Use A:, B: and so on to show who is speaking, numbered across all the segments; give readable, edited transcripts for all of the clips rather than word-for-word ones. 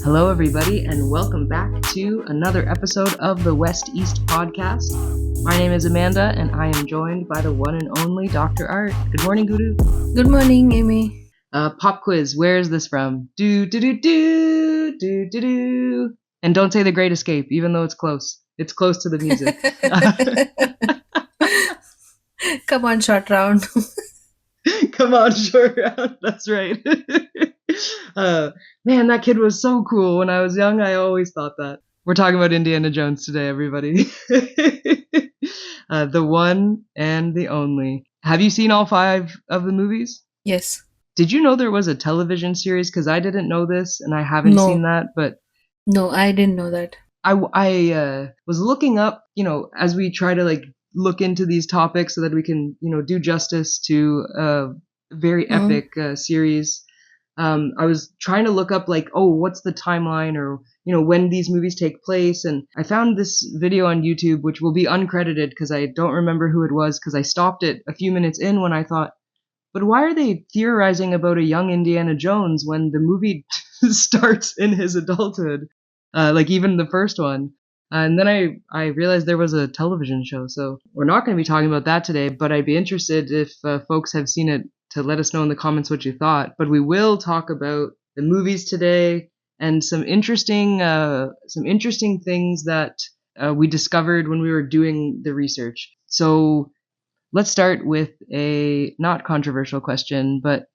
A: Hello, everybody, and welcome back to another episode of the W.E.Podcast. My name is Amanda, and I am joined by the one and only Dr. Art. Good morning, Guru.
B: Good morning, Amy.
A: Pop quiz. Where is this from? Do do do do do do do. And don't say The Great Escape, even though it's close. It's close to the music.
B: Come on, short round.
A: Come on, short round. That's right. Man, that kid was so cool. When I was young, I always thought that. We're talking about Indiana Jones today, everybody. The one and the only. Have you seen all 5 of the movies?
B: Yes.
A: Did you know there was a television series? Because I didn't know this, and I haven't seen that. But
B: no, I didn't know that.
A: I was looking up, as we try to look into these topics so that we can, do justice to a very epic series. I was trying to look up what's the timeline or, when these movies take place. And I found this video on YouTube, which will be uncredited because I don't remember who it was because I stopped it a few minutes in when I thought, but why are they theorizing about a young Indiana Jones when the movie starts in his adulthood? Even the first one. And then I realized there was a television show. So we're not going to be talking about that today, but I'd be interested if folks have seen it to let us know in the comments what you thought. But we will talk about the movies today and some interesting things that we discovered when we were doing the research. So let's start with a not controversial question, but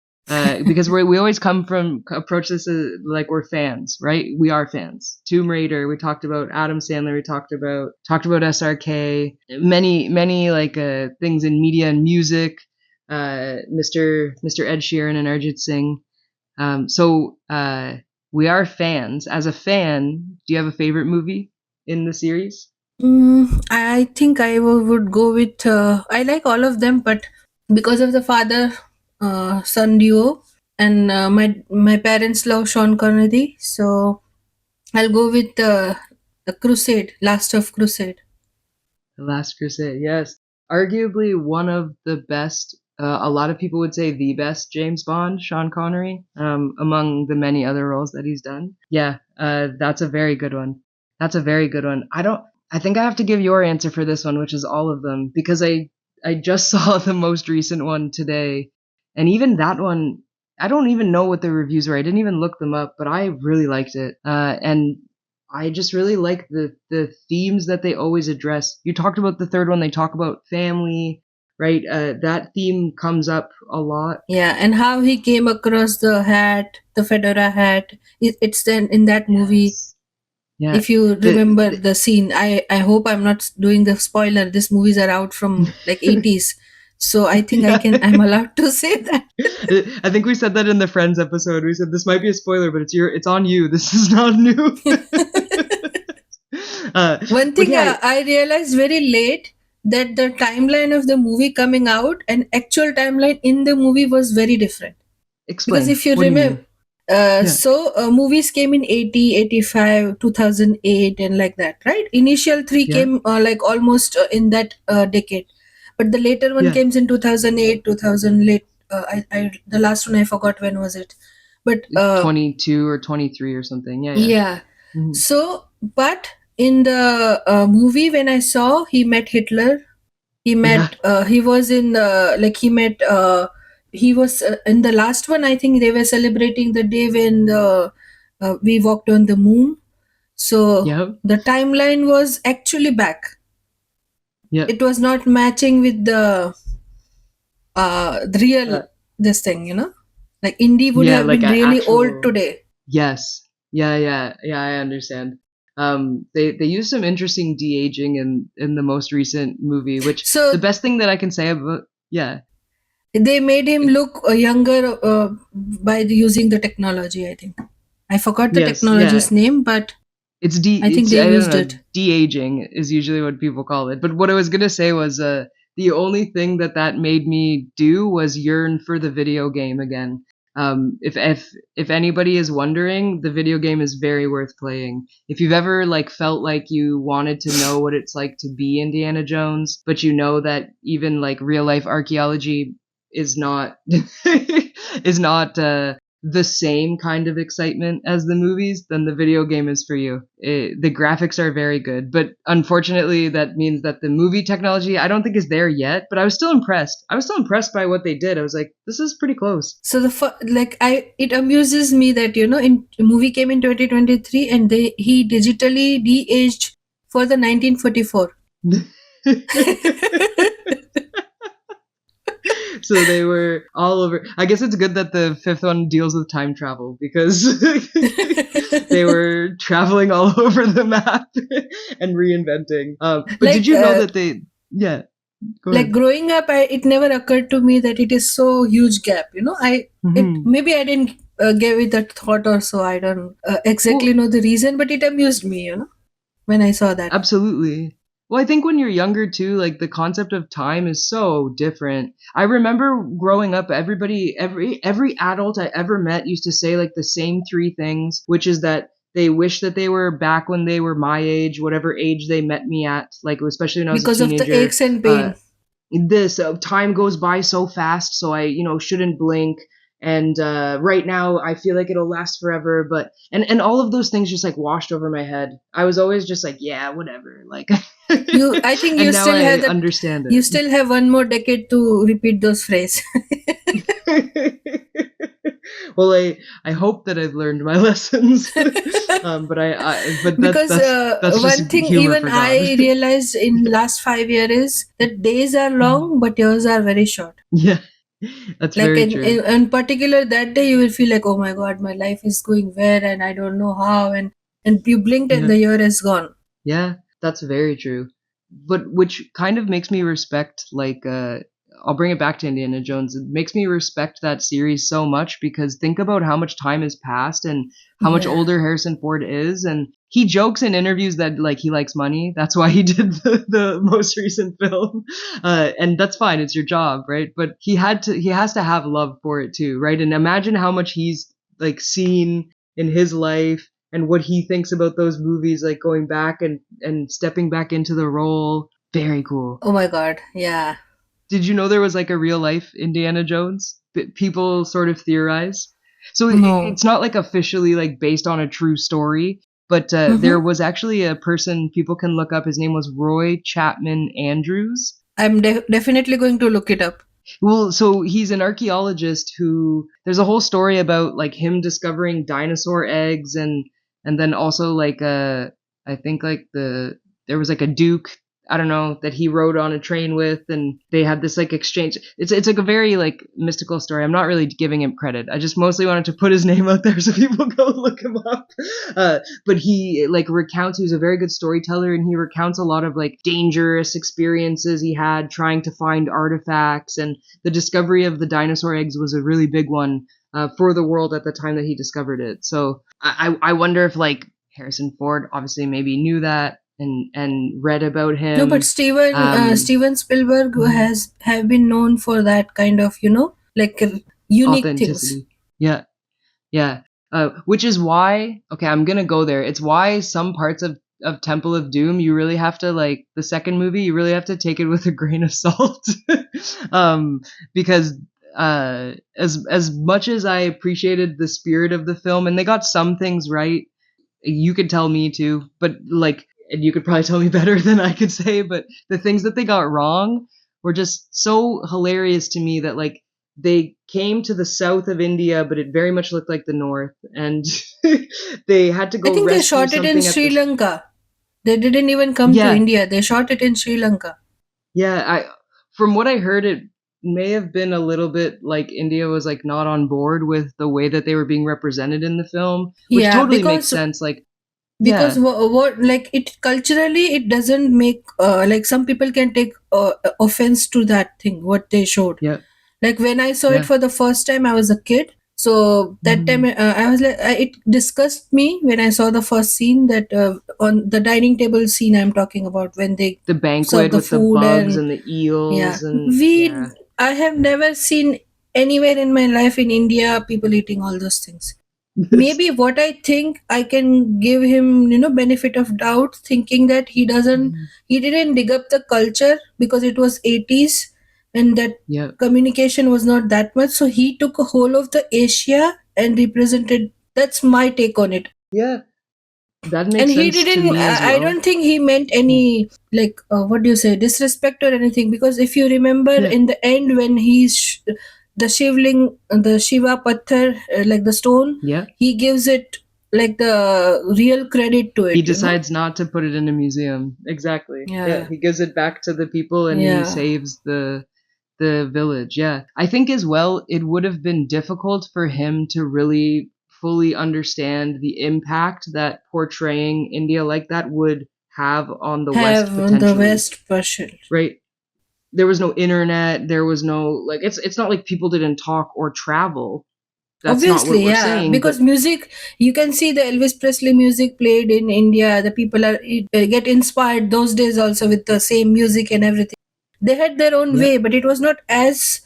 A: because we always approach this as like we're fans, right? We are fans. Tomb Raider, we talked about Adam Sandler, we talked about SRK, many things in media and music, Mr. Ed Sheeran and Arjit Singh. So we are fans. As a fan, do you have a favorite movie in the series?
B: I think I would go with, I like all of them, but because of the father-son duo, and my parents love Sean Connery, so I'll go with the Crusade, Last of Crusade.
A: The Last Crusade, yes. Arguably one of the best, a lot of people would say the best James Bond, Sean Connery, among the many other roles that he's done. Yeah, that's a very good one. I think I have to give your answer for this one, which is all of them, because I just saw the most recent one today. And even that one, I don't even know what the reviews were. I didn't even look them up, but I really liked it. And I just really like the themes that they always address. You talked about the third one. They talk about family, right? That theme comes up a lot.
B: Yeah, and how he came across the hat, the fedora hat. It's then in that movie. Yes. Yeah. If you remember the scene, I hope I'm not doing the spoiler. These movies are out from 80s. So I think I'm allowed to say that.
A: I think we said that in the Friends episode. We said this might be a spoiler, but it's on you. This is not new.
B: One thing I realized very late that the timeline of the movie coming out and actual timeline in the movie was very different.
A: Explain.
B: Because if you remember, movies came in 80, 85, 2008 and like that, right? Initial 3 came almost in that decade. But the later one came in 2008, 2000 late. The last one I forgot when was it, but
A: 22 or 23 or something.
B: Yeah. Mm-hmm. So, but in the movie when I saw, he met Hitler. He met. He was in he met. He was in the last one. I think they were celebrating the day when we walked on the moon. So the timeline was actually back. Yeah, it was not matching with the real this thing, like Indy would have been really old today.
A: Yes, yeah, I understand. They used some interesting de-aging in the most recent movie, which the best thing that I can say about
B: they made him look younger by using the technology. I think I forgot the technology's name, but. I think they used it.
A: De-aging is usually what people call it. But what I was going to say was the only thing that made me do was yearn for the video game again. If anybody is wondering, the video game is very worth playing. If you've ever felt like you wanted to know what it's like to be Indiana Jones, but you know that even real life archaeology is not the same kind of excitement as the movies, then the video game is for you. The graphics are very good, but unfortunately that means that the movie technology I don't think is there yet, but I was still impressed. I was still impressed by what they did. I was like, this is pretty close.
B: So it amuses me that in movie came in 2023 and he digitally de-aged for the 1944.
A: So they were all over. I guess it's good that the fifth one deals with time travel because they were traveling all over the map and reinventing. But did you know that they? Yeah.
B: Like growing up, it never occurred to me that it is so huge gap. Maybe I didn't give it that thought or so. I don't exactly know the reason, but it amused me. When I saw that.
A: Absolutely. Well, I think when you're younger too, like the concept of time is so different. I remember growing up, every adult I ever met used to say like the same three things, which is that they wish that they were back when they were my age, whatever age they met me at, like especially when I was
B: because
A: a teenager.
B: Because of the aches and pain.
A: This time goes by so fast, so I shouldn't blink. And right now I feel like it'll last forever, but and all of those things just like washed over my head. I was always just like, yeah, whatever. Like
B: I think you still have
A: understand it.
B: You still have one more decade to repeat those phrases.
A: Well, I hope that I've learned my lessons, but that's
B: one thing even I realized in last 5 years is that days are long, but years are very short.
A: Yeah. That's like very true.
B: In particular, that day you will feel like, oh my God, my life is going where and I don't know how, and you blinked and the year is gone.
A: Yeah, that's very true. But which kind of makes me respect, like, I'll bring it back to Indiana Jones. It makes me respect that series so much because think about how much time has passed and how much older Harrison Ford is, and he jokes in interviews that like he likes money. That's why he did the most recent film, and that's fine. It's your job, right? But he has to have love for it too, right? And imagine how much he's like seen in his life and what he thinks about those movies, like going back and stepping back into the role. Very cool.
B: Oh my God, yeah.
A: Did you know there was like a real life Indiana Jones? People sort of theorize. So it's not like officially like based on a true story, but there was actually a person people can look up. His name was Roy Chapman Andrews.
B: I'm definitely going to look it up.
A: Well, so he's an archaeologist who there's a whole story about like him discovering dinosaur eggs and then also like I think like there was like a duke, I don't know, that he rode on a train with, and they had this like exchange. It's like a very like mystical story. I'm not really giving him credit. I just mostly wanted to put his name out there so people go look him up. But he like recounts, he was a very good storyteller, and he recounts a lot of like dangerous experiences he had trying to find artifacts, and the discovery of the dinosaur eggs was a really big one for the world at the time that he discovered it. So I wonder if like Harrison Ford obviously maybe knew that and read about him.
B: No, but Steven Spielberg have been known for that kind of, like unique things.
A: Yeah. Which is why, okay, I'm gonna go there. It's why some parts of Temple of Doom, you really have to like the second movie, you really have to take it with a grain of salt, because as much as I appreciated the spirit of the film, and they got some things right, you could tell me too, but like. And you could probably tell me better than I could say, but the things that they got wrong were just so hilarious to me that like they came to the south of India, but it very much looked like the north, and they had to go.
B: I think they shot it in Sri Lanka. They didn't even come to India. They shot it in Sri Lanka.
A: Yeah, from what I heard, it may have been a little bit like India was like not on board with the way that they were being represented in the film, which totally makes sense. Like.
B: Because what like it culturally it doesn't make like some people can take offense to that thing what they showed.
A: Yeah.
B: Like when I saw it for the first time, I was a kid, so that time I was like it disgusted me when I saw the first scene that on the dining table scene I'm talking about when they
A: the banquet with the bugs and the eels and
B: I have never seen anywhere in my life in India people eating all those things. Maybe what I think I can give him, benefit of doubt, thinking that he didn't dig up the culture because it was 80s and that communication was not that much. So he took a whole of the Asia and represented. That's my take on it.
A: Yeah, that
B: And
A: makes
B: he
A: sense to
B: didn't,
A: me as
B: I
A: well.
B: don't think he meant any, like, what do you say, disrespect or anything. Because if you remember
A: Yeah,
B: in the end, when the shivling, the Shiva Patthar, like the stone,
A: yeah.
B: he gives it like the real credit to
A: He
B: it, you know?
A: decides not to put it in a museum. Exactly. Yeah,
B: Yeah,
A: he gives it back to the people and he
B: yeah.
A: saves the village. Yeah. I think as well it would have been difficult for him to really fully understand the impact that portraying India like that would have on the West
B: Have on the
A: potentially,
B: West Persian.
A: right? There was no internet, there was no like it's not like people didn't talk or travel. That's not what
B: Obviously,
A: we're
B: yeah,
A: saying, but
B: because music, you can see the Elvis Presley music played in India. The people are get inspired those days also with the same music and everything. They had their own
A: yeah,
B: way, but it was not as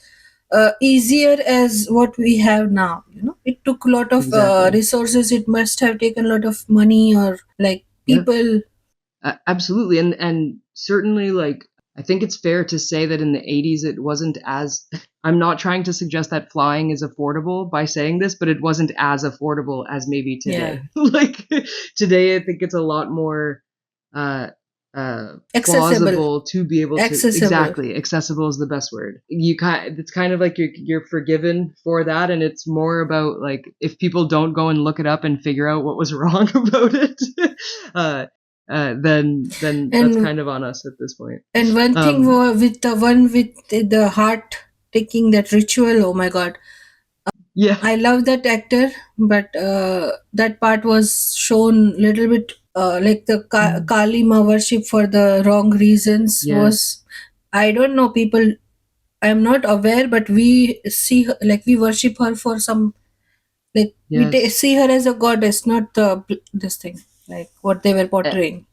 B: easier as what we have now. You know, it took a lot of
A: exactly.
B: resources. It must have taken a lot of money or like
A: Yeah.
B: people.
A: Absolutely, and certainly, like I think it's fair to say that in the 80s it wasn't as. I'm not trying to suggest that flying is affordable by saying this, but it wasn't as affordable as maybe
B: Yeah,
A: today. Like today, I think it's a lot more uh,
B: accessible,
A: plausible to be able to
B: accessible.
A: exactly accessible is the best word. It's kind of like you're forgiven for that, and it's more about like if people don't go and look it up and figure out what was wrong about it. uh, then that's
B: And
A: kind of on us at this point.
B: one thing
A: Um,
B: with the one with the heart taking that ritual. Oh my God,
A: yeah,
B: I love that actor, but that part was shown little bit like the Kali Ma worship for the wrong reasons
A: yes,
B: was. I don't know people. I'm not aware, but we see her, like we worship her for some, like we
A: yes.
B: see her as a goddess, not this thing like what they were portraying.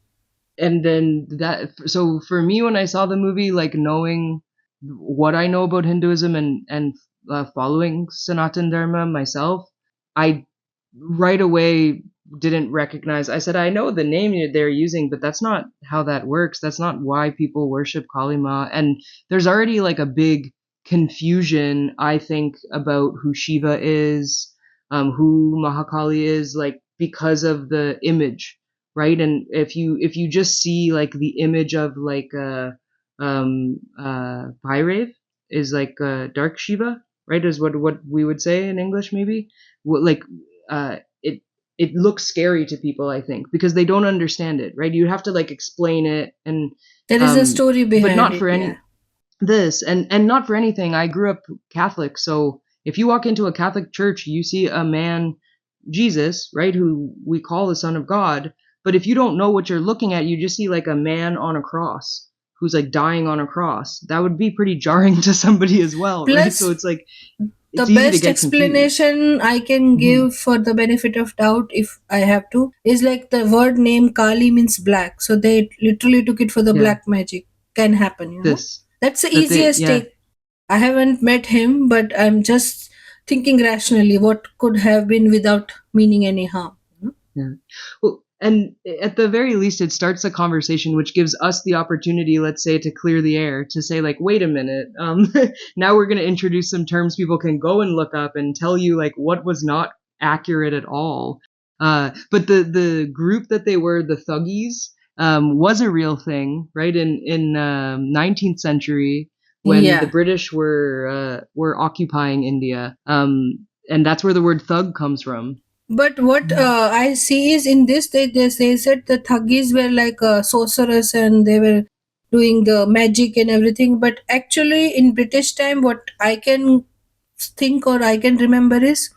A: And then that so for me when I saw the movie, like knowing what I know about Hinduism and following Sanatan Dharma myself, I right away didn't recognize. I said I know the name they're using, but that's not how that works. That's not why people worship Kali Ma. And there's already like a big confusion, I think, about who Shiva is, who Mahakali is, like because of the image, right? And if you just see like the image of like Bhairav is like dark Shiva, right? Is what we would say in English maybe. Like it looks scary to people, I think, because they don't understand it, right? You have to like explain it and
B: There is a
A: um
B: story
A: but
B: behind
A: not
B: it.
A: for
B: Yeah.
A: any this and not for anything. I grew up Catholic, so if you walk into a Catholic church, you see a man, Jesus, right, who we call the Son of God. But if you don't know what you're looking at, you just see like a man on a cross who's like dying on a cross. That would be pretty jarring to somebody as well, right? So
B: Plus,
A: it's like
B: the
A: it's easy to
B: best
A: get confused.
B: explanation I can
A: Hmm.
B: give for the benefit of doubt, if I have to, is like the word name Kali means black. So they literally took it for the
A: Yeah,
B: black magic can happen, you know?
A: this
B: That's the
A: that they
B: easiest
A: yeah
B: take. I haven't met him, but I'm just thinking rationally what could have been without meaning any harm. You know?
A: Yeah. Well, and at the very least, it starts a conversation which gives us the opportunity, let's say, to clear the air, to say, like, wait a minute, now we're going to introduce some terms people can go and look up and tell you, like, what was not accurate at all. But the group that they were, the Thuggies, was a real thing, right? In 19th century, when the
B: Yeah.
A: British were occupying India, and that's where the word thug comes from.
B: But what I see is in this, they said the Thuggies were like sorcerers and they were doing the magic and everything. But actually, in British time, what I can think or I can remember is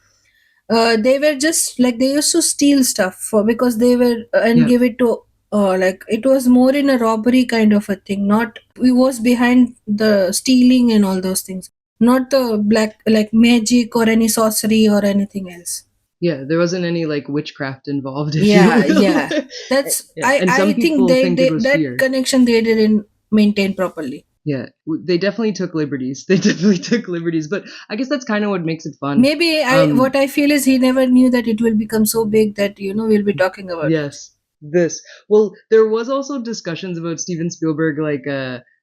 B: they were just like they used to steal stuff for, because they were and
A: Yeah.
B: give it to like it was more in a robbery kind of a thing. Not it was behind the stealing and all those things. Not the black like magic or any sorcery or anything else.
A: Yeah, there wasn't any like witchcraft involved, if you
B: Yeah,
A: will.
B: yeah. That's
A: Yeah,
B: I
A: and some
B: I think
A: people think it
B: they
A: was
B: that
A: fear.
B: connection they didn't maintain properly.
A: Yeah, they definitely took liberties. They definitely took liberties, but I guess that's kind of what makes it fun.
B: Maybe I what
A: Um,
B: I feel is he never knew that it will become so big that we'll be talking about it.
A: yes, this. Well, there was also discussions about Steven Spielberg like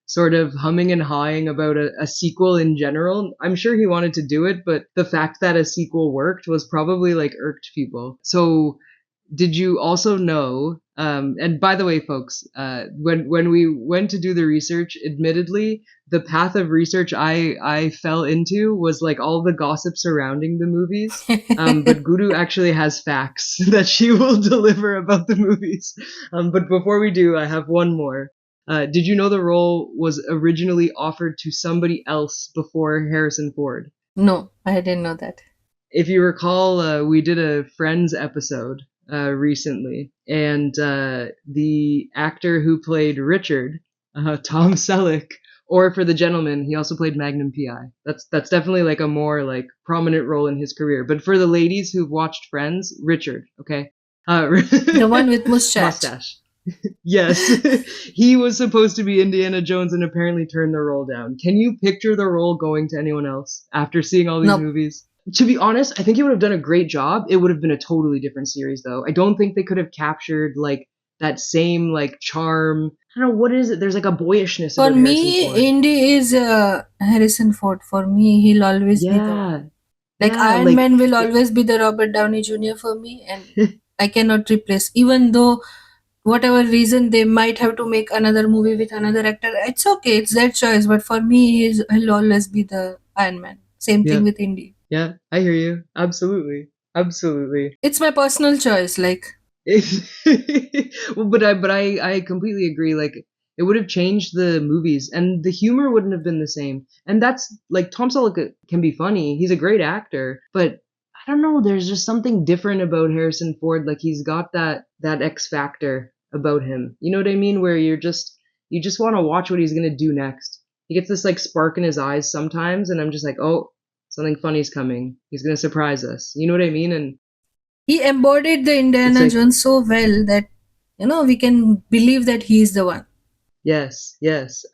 A: sort of humming and hawing about a sequel in general. I'm sure he wanted to do it, but the fact that a sequel worked was probably like irked people. So did you also know, and by the way, folks, when we went to do the research, admittedly, the path of research I fell into was like all the gossip surrounding the movies. But Guru actually has facts that she will deliver about the movies. But before we do, I have one more. Did you know the role was originally offered to somebody else before Harrison Ford?
B: No, I didn't know that.
A: If you recall, we did a Friends episode recently, and the actor who played Richard, Tom Selleck, or for the gentleman, he also played Magnum PI. That's definitely like a more like prominent role in his career. But for the ladies who've watched Friends, Richard, okay,
B: The one with
A: mustache. Yes, he was supposed to be Indiana Jones and apparently turned the role down. Can you picture the role going to anyone else after seeing all these
B: Nope.
A: movies? To be honest, I think he would have done a great job. It would have been a totally different series, though. I don't think they could have captured like that same like charm. I don't know what is it. There's like a boyishness
B: For
A: about Harrison
B: me,
A: Ford.
B: Indy is Harrison Ford. For me, he'll always be the one. Like Iron Man will always be the Robert Downey Jr. for me, and I cannot replace. Even though whatever reason they might have to make another movie with another actor, it's okay. It's their choice. But for me, he'll always be the Iron Man. Same thing with Indy.
A: Yeah, I hear you. Absolutely. Absolutely.
B: It's my personal choice. Like,
A: well, but I completely agree. Like, it would have changed the movies, and the humor wouldn't have been the same. And that's like Tom Selleck can be funny. He's a great actor, but I don't know. There's just something different about Harrison Ford. Like he's got that X factor about him. You know what I mean? Where you just want to watch what he's gonna do next. He gets this like spark in his eyes sometimes, and I'm just like, oh, something funny's coming. He's gonna surprise us. You know what I mean? And
B: he embodied the Indiana
A: like,
B: Jones so well that we can believe that he is the one.
A: Yes,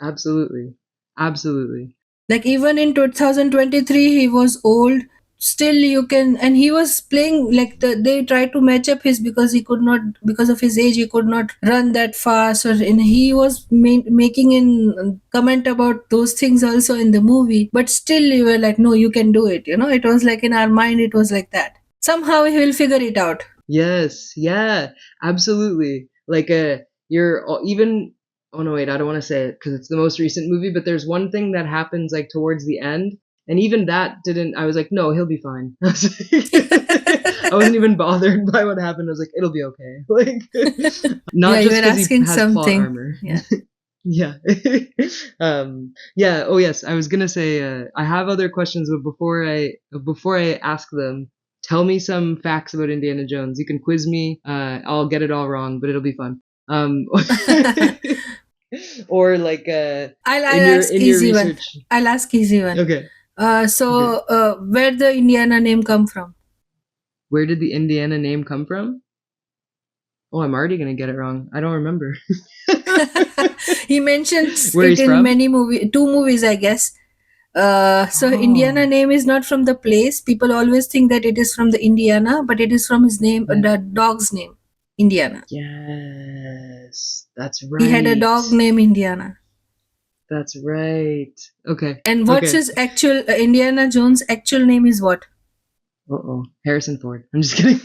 A: absolutely. Absolutely.
B: Like even in 2023 he was old, still you can, and he was playing like they tried to match up his, because he could not, because of his age he could not run that fast, and he was making in comment about those things also in the movie, but still you were like, no, you can do it. It was like in our mind, it was like that somehow he will figure it out.
A: Yes, yeah, absolutely. Like you're even oh no, wait, I don't want to say it because it's the most recent movie, but there's one thing that happens like towards the end, and even that didn't. I was like, no, he'll be fine. I wasn't even bothered by what happened. I was like, it'll be okay. Like, not just because he has
B: something.
A: plot armor.
B: Yeah.
A: Yeah. Yeah. Oh yes, I was gonna say I have other questions, but before I ask them, tell me some facts about Indiana Jones. You can quiz me. I'll get it all wrong, but it'll be fun. Or like
B: I'll ask easy one. I'll ask easy one.
A: Okay.
B: Where the Indiana name come from?
A: Where did the Indiana name come from? Oh, I'm already gonna get it wrong. I don't remember.
B: He mentions
A: Where
B: it in
A: from?
B: many two movies, I guess. Indiana name is not from the place. People always think that it is from the Indiana, but it is from his name, the dog's name, Indiana.
A: Yes, that's right.
B: He had a dog named Indiana.
A: That's right. Okay.
B: And what's his actual Indiana Jones' actual name is what?
A: Harrison Ford. I'm just kidding.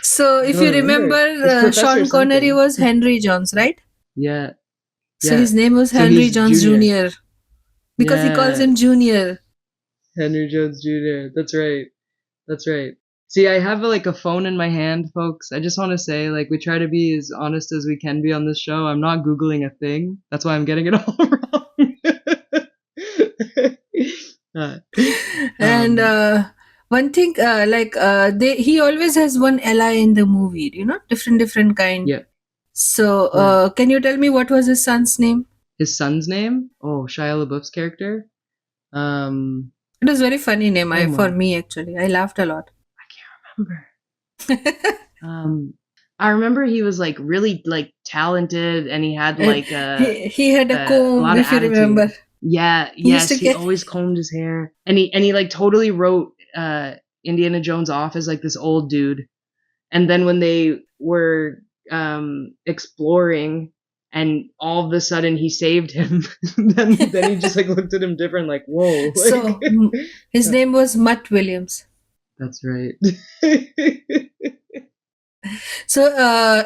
B: So if you remember, Sean Connery was Henry Jones, right?
A: Yeah.
B: So his name was Henry Jones Jr. Because he calls him Junior.
A: Henry Jones Jr. That's right. That's right. See, I have like a phone in my hand, folks. I just want to say, like, we try to be as honest as we can be on this show. I'm not Googling a thing. That's why I'm getting it all wrong.
B: And one thing, he always has one ally in the movie, different kind.
A: Yeah.
B: So, can you tell me what was his son's name?
A: His son's name? Oh, Shia LaBeouf's character.
B: It was a very funny name for me, actually. I laughed a lot.
A: I can't remember. I remember he was like really like talented, and he had like
B: he had a comb, if you remember.
A: Yeah, yes, he always combed his hair, and he like totally wrote Indiana Jones off as like this old dude, and then when they were exploring and all of a sudden he saved him. then he just like looked at him different, like, whoa.
B: So his name was Mutt Williams.
A: That's right.
B: So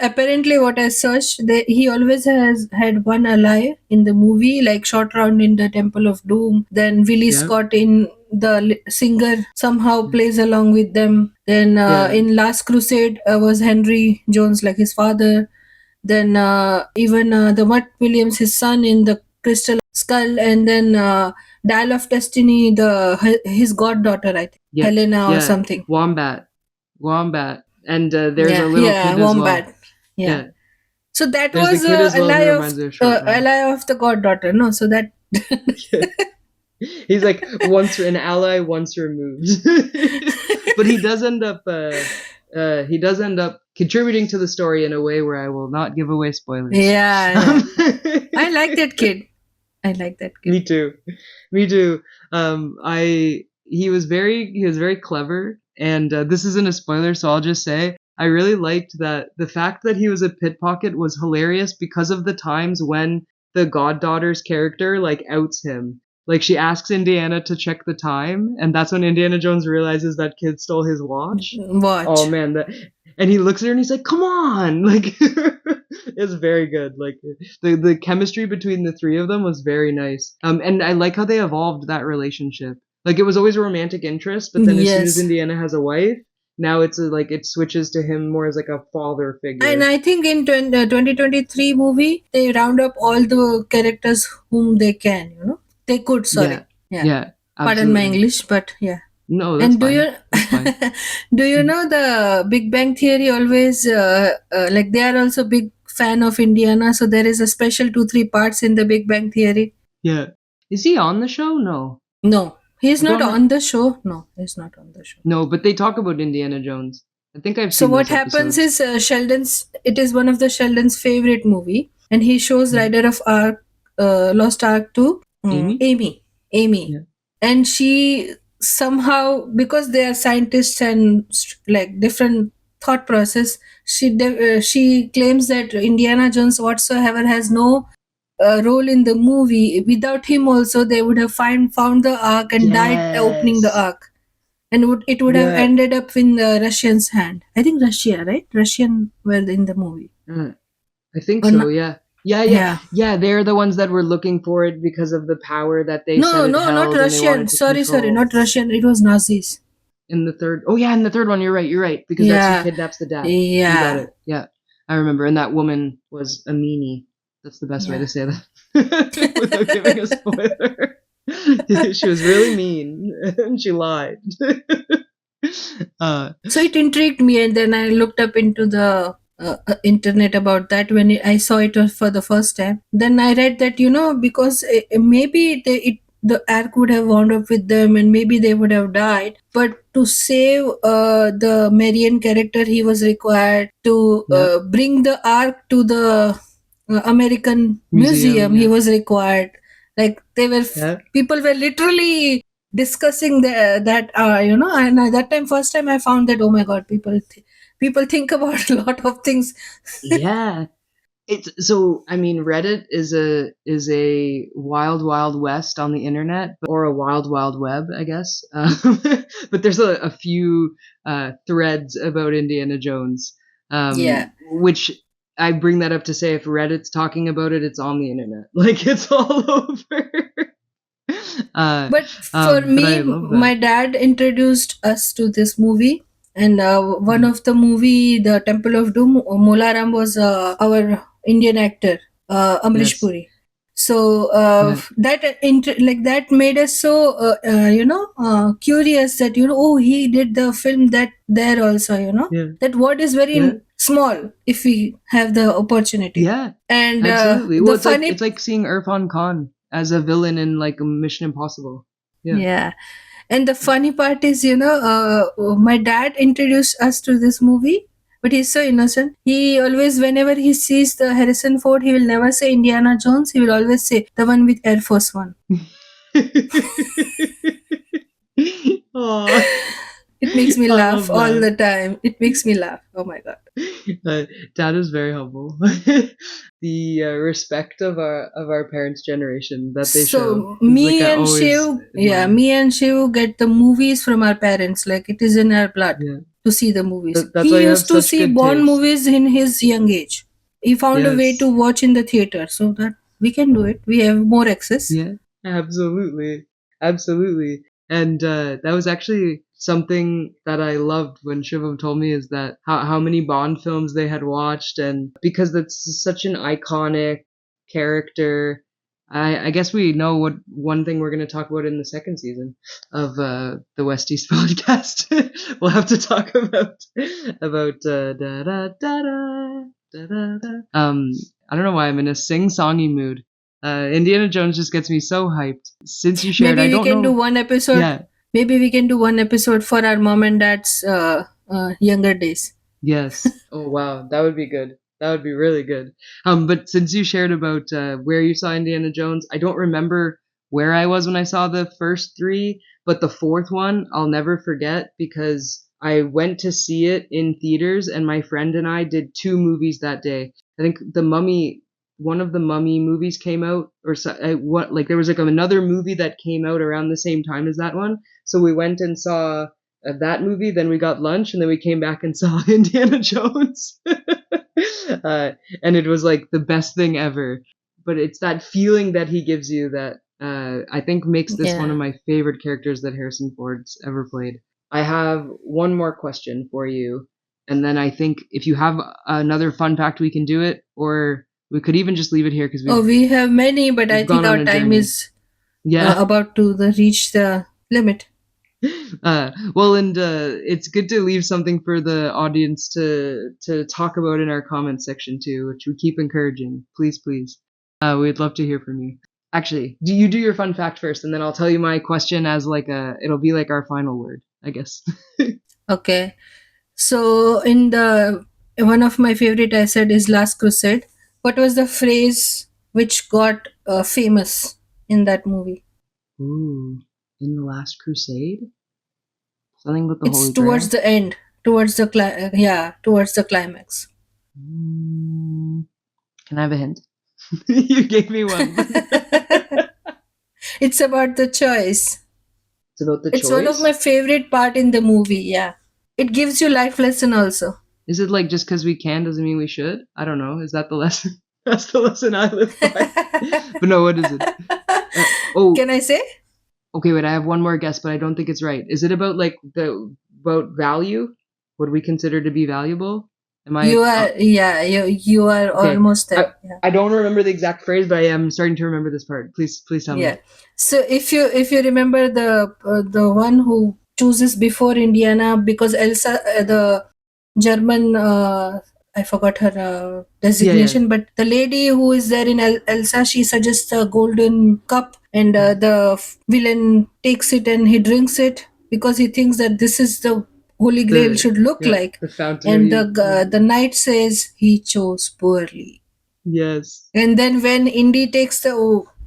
B: apparently, what I searched, he always has had one ally in the movie, like Short Round in the Temple of Doom. Then Willie Scott in the singer somehow plays along with them. Then in Last Crusade was Henry Jones, like his father. Then even the Mutt Williams, his son in the Crystal Skull, and then Dial of Destiny, his goddaughter, I think, Helena or something.
A: Wombat, and there's a little kid
B: Wombat.
A: as well.
B: Yeah. So that
A: There's
B: was ally of the goddaughter. No, so that.
A: He's like an ally once removed, but he does end up contributing to the story in a way where I will not give away spoilers.
B: Yeah. I like that kid.
A: Me too. He was very clever, and this isn't a spoiler, so I'll just say I really liked that the fact that he was a pickpocket was hilarious because of the times when the goddaughter's character like outs him. Like she asks Indiana to check the time, and that's when Indiana Jones realizes that kid stole his watch. Oh man, and he looks at her and he's like, "Come on!" Like it's very good. Like the chemistry between the three of them was very nice. And I like how they evolved that relationship. Like it was always a romantic interest, but then as soon as Indiana has a wife, now it's like it switches to him more as like a father figure.
B: And I think in 2023 movie they round up all the characters whom they can, you know. They could, sorry.
A: Yeah.
B: Pardon my English, but yeah.
A: No, that's fine.
B: Do you know the Big Bang Theory always like they are also big fan of Indiana, so there is a special 2-3 parts in the Big Bang Theory.
A: Yeah. Is he on the show? No.
B: No. He's not on the show. No, he's not on the show.
A: No, but they talk about Indiana Jones. I think I've seen.
B: So what happens is it is one of the Sheldon's favorite movie, and he shows Rider of Ark, Lost Ark to Amy. Yeah. And she somehow, because they are scientists and like different thought process, she claims that Indiana Jones whatsoever has no role in the movie. Without him also they would have found the Ark and died opening the Ark, and it would have ended up in the Russian's hand. I think Russia, right? Russian were in the movie.
A: I think so. Yeah, they're the ones that were looking for it because of the power that they said it held.
B: No, not Russian. Sorry, not Russian. It was Nazis.
A: In the third one, you're right, because that's who kidnaps the dad.
B: Yeah.
A: You got it. Yeah, I remember. And that woman was a meanie. That's the best way to say that without giving a spoiler. She was really mean, and she lied.
B: So it intrigued me, and then I looked up into the internet about that when I saw it for the first time. Then I read that, because maybe the Ark would have wound up with them and maybe they would have died, but to save the Marion character, he was required to bring the Ark to the American Museum. He was required. Like people were literally discussing that and at that time, first time I found that, oh my god, people think about a lot of things.
A: Yeah. Reddit is a wild west on the internet, or a wild web, I guess. But there's a few threads about Indiana Jones. Which I bring that up to say, if Reddit's talking about it, it's on the internet. Like, it's all over.
B: But for me, my dad introduced us to this movie. And one of the movie, The Temple of Doom, Molaram was our Indian actor, Amrish Puri. So that made us so curious that he did the film that there also that what is very small if we have the opportunity.
A: Yeah,
B: and
A: absolutely. Well, it's like seeing Irfan Khan as a villain in like a Mission Impossible.
B: Yeah. And the funny part is, my dad introduced us to this movie, but he's so innocent. He always, whenever he sees the Harrison Ford, he will never say Indiana Jones. He will always say the one with Air Force One. It makes me
A: I
B: laugh
A: love
B: all
A: that.
B: the time. It makes me laugh. Oh my god.
A: Dad is very humble. The respect of our parents' generation that they show
B: So
A: is like
B: me
A: I
B: and
A: always
B: Shiv, yeah,
A: admire.
B: me and Shiv get the movies from our parents. Like it is in our blood
A: Yeah,
B: to see the movies.
A: that's why
B: He
A: you have
B: used to
A: such
B: see
A: good
B: Bond
A: taste.
B: movies in his young age. He found a way to
A: Yes.
B: watch in the theater, so that we can do it. We have more access.
A: Yeah, absolutely. Absolutely. And that was actually something that I loved when Shivam told me is that how many Bond films they had watched. And because that's such an iconic character, I guess we know what one thing we're going to talk about in the second season of the Westies podcast. We'll have to talk about da da da da da da da. I don't know why I'm in a sing-songy mood. Indiana Jones just gets me so hyped. Since you shared,
B: Maybe
A: I
B: we
A: don't
B: can do
A: know.
B: one episode.
A: Yeah,
B: Maybe we can do one episode for our mom and dad's younger days.
A: yes. Oh wow, that would be good. That would be really good. But since you shared about where you saw Indiana Jones, I don't remember where I was when I saw the first three, but the fourth one I'll never forget because I went to see it in theaters, and my friend and I did two movies that day. I think the Mummy, one of the Mummy movies came out, or so, what like there was like another movie that came out around the same time as that one. So we went and saw that movie. Then we got lunch, and then we came back and saw Indiana Jones. And it was like the best thing ever. But it's that feeling that he gives you that I think makes this one of
B: Yeah.
A: my favorite characters that Harrison Ford's ever played. I have one more question for you, and then I think if you have another fun fact, we can do it, or we could even just leave it here because
B: Oh, we have many, but I
A: we've
B: think
A: gone on
B: our
A: a
B: time
A: journey.
B: is
A: Yeah.
B: about to reach the limit.
A: Well, and it's good to leave something for the audience to talk about in our comments section too, which we keep encouraging. Please, please. We'd love to hear from you. Actually, do you do your fun fact first, and then I'll tell you my question as like it'll be like our final word, I guess.
B: Okay. So in the one of my favorite I said is Last Crusade. What was the phrase which got famous in that movie?
A: Ooh, in the Last Crusade, something with the
B: It's
A: Holy
B: towards
A: Grail.
B: the end, towards the yeah, towards the climax.
A: Mm, can I have a hint? You gave me one, but
B: It's about the choice.
A: it's about the
B: It's one of my
A: choice.
B: favorite part in the movie. Yeah, it gives you life lesson also.
A: Is it like just because we can doesn't mean we should? I don't know. Is that the lesson? That's the lesson I live by. But no, what is it? Oh,
B: Can I say?
A: okay. Wait, I have one more guess, but I don't think it's right. Is it about like the about value? What we consider to be valuable? Am I?
B: You are, yeah, you are
A: Okay.
B: almost
A: I
B: there. Yeah.
A: I don't remember the exact phrase, but I am starting to remember this part. Please tell me.
B: Yeah. So if you remember the one who chooses before Indiana because Elsa the German I forgot her
A: Yeah, yeah.
B: designation, but the lady who is there in Elsa, she suggests a golden cup, and the villain takes it and he drinks it because he thinks that this is the Holy Grail
A: The
B: should look
A: yeah,
B: like,
A: the fountain of
B: and
A: youth. Yeah.
B: the knight says he chose poorly.
A: Yes.
B: And then when Indy takes the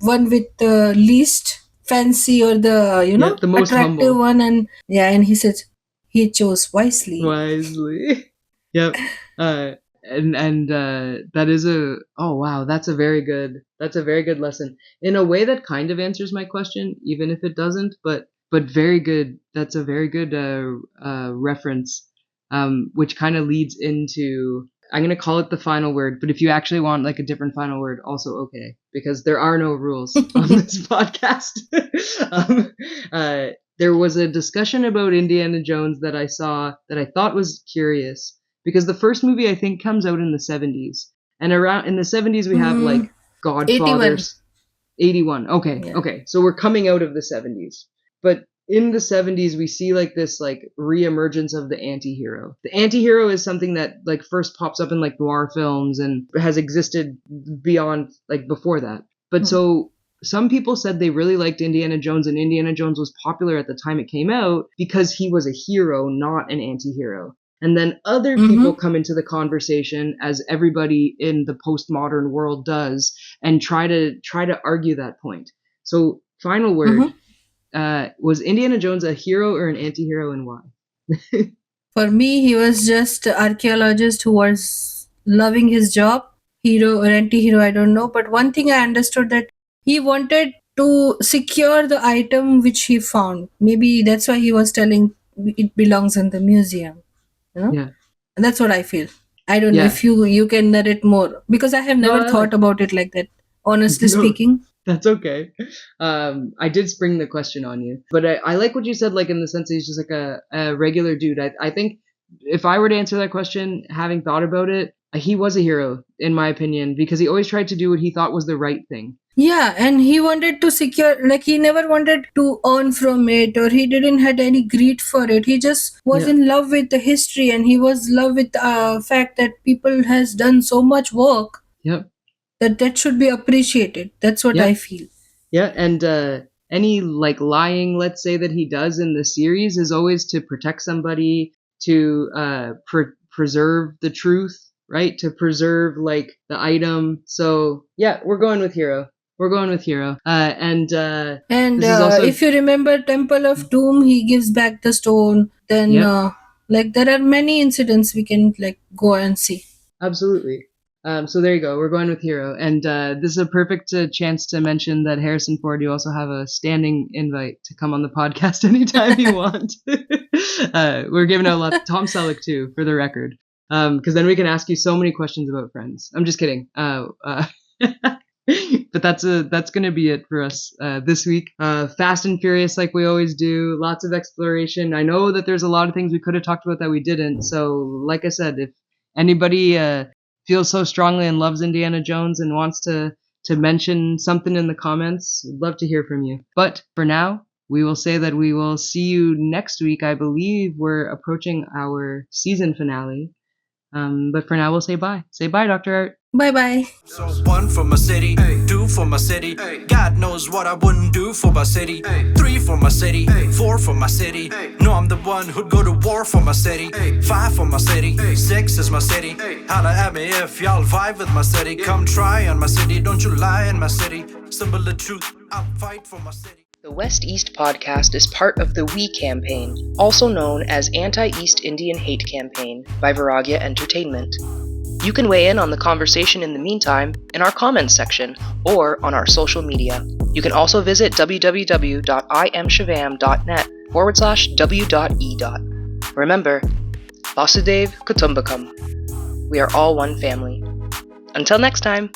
B: one with the least fancy or the
A: Yep. The most
B: attractive
A: humble.
B: one, and yeah, and he says he chose wisely.
A: Wisely. Yep. Uh, and that is a oh wow, that's a very good lesson in a way that kind of answers my question, even if it doesn't. But very good. That's a very good reference, which kind of leads into. I'm gonna call it the final word, but if you actually want like a different final word, also okay, because there are no rules on this podcast. um, uh, there was a discussion about Indiana Jones that I saw that I thought was curious because the first movie I think comes out in the 70s, and around in the 70s we have
B: Mm,
A: like Godfather.
B: 81.
A: 81. Okay,
B: Yeah.
A: okay. So we're coming out of the 70s. But in the 70s we see like this like reemergence of the anti-hero. The anti-hero is something that like first pops up in like noir films and has existed beyond like before that. But
B: Mm.
A: so some people said they really liked Indiana Jones, and Indiana Jones was popular at the time it came out because he was a hero, not an anti-hero. And then other people
B: Mm-hmm.
A: come into the conversation, as everybody in the postmodern world does, and try to argue that point. So, final word:
B: Mm-hmm.
A: was Indiana Jones a hero or an anti-hero, and why?
B: For me, he was just an archaeologist who was loving his job. Hero or anti-hero, I don't know. But one thing I understood that he wanted to secure the item which he found. Maybe that's why he was telling it belongs in the museum. You know,
A: Yeah.
B: and that's what I feel. I don't know
A: Yeah.
B: if you can narrate more because I have
A: No,
B: never
A: I
B: thought
A: like
B: about it like that. Honestly
A: no,
B: speaking.
A: that's okay. I did spring the question on you, but I like what you said, like in the sense that he's just like a regular dude. I think if I were to answer that question, having thought about it, he was a hero in my opinion because he always tried to do what he thought was the right thing.
B: Yeah, and he wanted to secure, like he never wanted to earn from it, or he didn't had any greed for it. He just was
A: Yeah.
B: in love with the history, and he was love with the fact that people has done so much work
A: Yep.
B: that should be appreciated. That's what
A: Yeah.
B: I feel.
A: Yeah. And any like lying, let's say that he does in the series is always to protect somebody, to preserve the truth, right? To preserve like the item. So yeah, we're going with hero. We're going with hero. And
B: And
A: this is also
B: if you remember Temple of Doom, he gives back the stone. Then,
A: yep,
B: like there are many incidents we can like go and see.
A: absolutely. So there you go. We're going with hero, and this is a perfect chance to mention that Harrison Ford, you also have a standing invite to come on the podcast anytime you want. We're giving out a lot. Tom Selleck too, for the record, because then we can ask you so many questions about Friends. I'm just kidding. But that's gonna be it for us this week. Fast and furious, like we always do. Lots of exploration. I know that there's a lot of things we could have talked about that we didn't. So, like I said, if anybody feels so strongly and loves Indiana Jones and wants to mention something in the comments, I'd love to hear from you. But for now, we will say that we will see you next week. I believe we're approaching our season finale. But for now, we'll say bye. Say bye, Dr. Art.
B: Bye bye.
C: So 1 for my city, 2 for my city. God knows what I wouldn't do for my city. 3 for my city, 4 for my city. No, I'm the one who'd go to war for my city. 5 for my city, 6 is my city. Holla at me if y'all vibe with my city. Come try on my city, don't you lie in my city. Symbol of truth, I'll fight for my city.
D: The W.E.Podcast is part of the We campaign, also known as Anti-East Indian Hate Campaign by Vairagya Entertainment. You can weigh in on the conversation in the meantime in our comments section or on our social media. You can also visit www.imshivam.net/w.e. Remember, Vasudev Kutumbakam. We are all one family. Until next time.